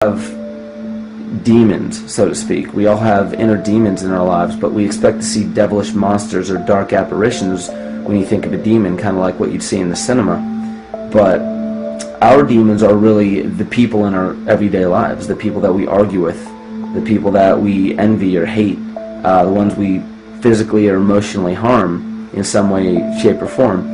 have demons, so to speak. We all have inner demons in our lives, but we expect to see devilish monsters or dark apparitions when you think of a demon, kind of like what you'd see in the cinema. But our demons are really the people in our everyday lives, the people that we argue with, the people that we envy or hate, the ones we physically or emotionally harm in some way, shape, or form.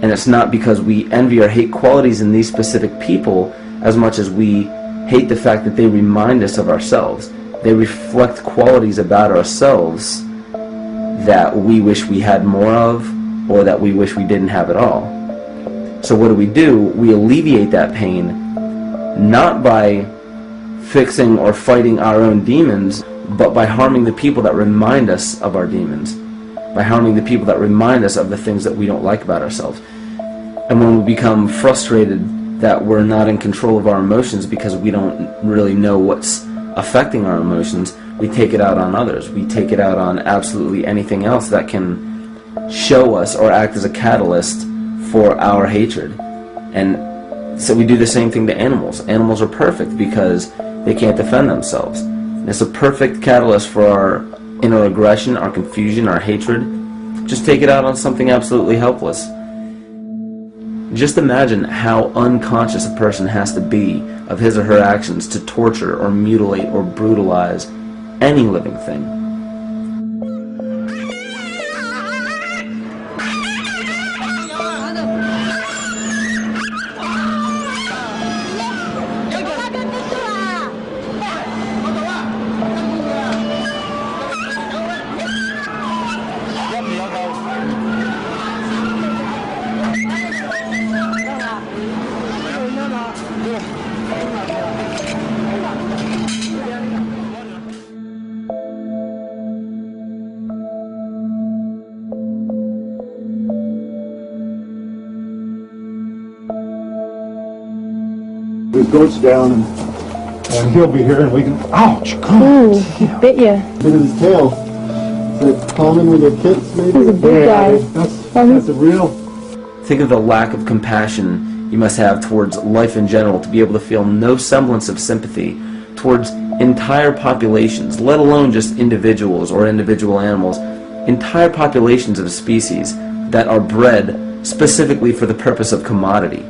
And it's not because we envy or hate qualities in these specific people as much as we hate the fact that they remind us of ourselves. They reflect qualities about ourselves that we wish we had more of, or that we wish we didn't have at all. So what do? We alleviate that pain, not by fixing or fighting our own demons, but by harming the people that remind us of our demons, by harming the people that remind us of the things that we don't like about ourselves. And when we become frustrated that we're not in control of our emotions because we don't really know what's affecting our emotions, we take it out on others. We take it out on absolutely anything else that can show us or act as a catalyst for our hatred. And so we do the same thing to animals. Animals are perfect because they can't defend themselves. And it's a perfect catalyst for our inner aggression, our confusion, our hatred. Just take it out on something absolutely helpless. Just imagine how unconscious a person has to be of his or her actions to torture or mutilate or brutalize any living thing. It goes down and he'll be here and we can, ouch, come on. Ooh, he bit you. Look at his tail. Is it common with your kids maybe? He's a big guy. That's a real. Think of the lack of compassion you must have towards life in general to be able to feel no semblance of sympathy towards entire populations, let alone just individuals or individual animals, entire populations of species that are bred specifically for the purpose of commodity.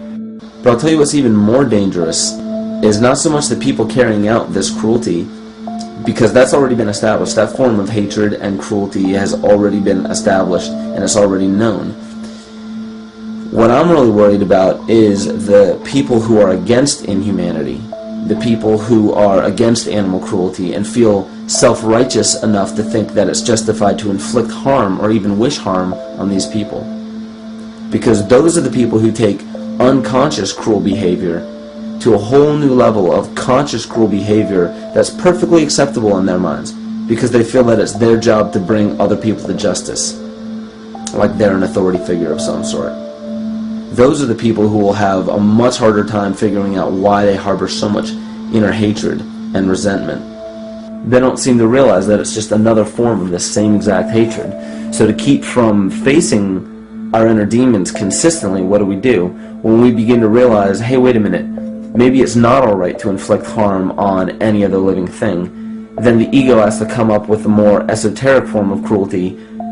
But I'll tell you what's even more dangerous is not so much the people carrying out this cruelty, because that's already been established. That form of hatred and cruelty has already been established and it's already known. What I'm really worried about is the people who are against inhumanity, the people who are against animal cruelty and feel self-righteous enough to think that it's justified to inflict harm or even wish harm on these people. Because those are the people who take unconscious cruel behavior to a whole new level of conscious cruel behavior that's perfectly acceptable in their minds, because they feel that it's their job to bring other people to justice, like they're an authority figure of some sort. Those are the people who will have a much harder time figuring out why they harbor so much inner hatred and resentment. They don't seem to realize that it's just another form of the same exact hatred. So to keep from facing our inner demons consistently, what do? When we begin to realize, hey, wait a minute, maybe it's not alright to inflict harm on any other living thing, then the ego has to come up with a more esoteric form of cruelty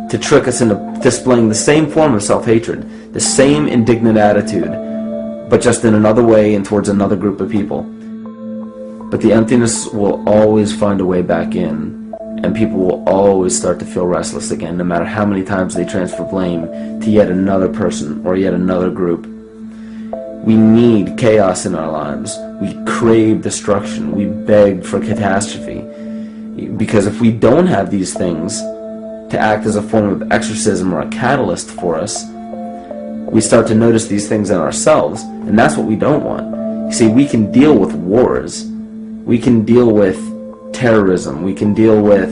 to trick us into displaying the same form of self-hatred, the same indignant attitude, but just in another way and towards another group of people. But the emptiness will always find a way back in, and people will always start to feel restless again, no matter how many times they transfer blame to yet another person or yet another group. We need chaos in our lives. We crave destruction. We beg for catastrophe. Because if we don't have these things to act as a form of exorcism or a catalyst for us, we start to notice these things in ourselves, and that's what we don't want. You see, we can deal with wars. We can deal with terrorism. We can deal with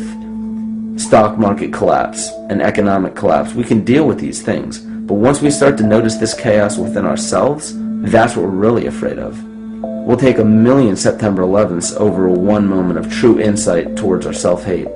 stock market collapse and economic collapse. We can deal with these things. But once we start to notice this chaos within ourselves, that's what we're really afraid of. We'll take 1,000,000 September 11ths over one moment of true insight towards our self-hate.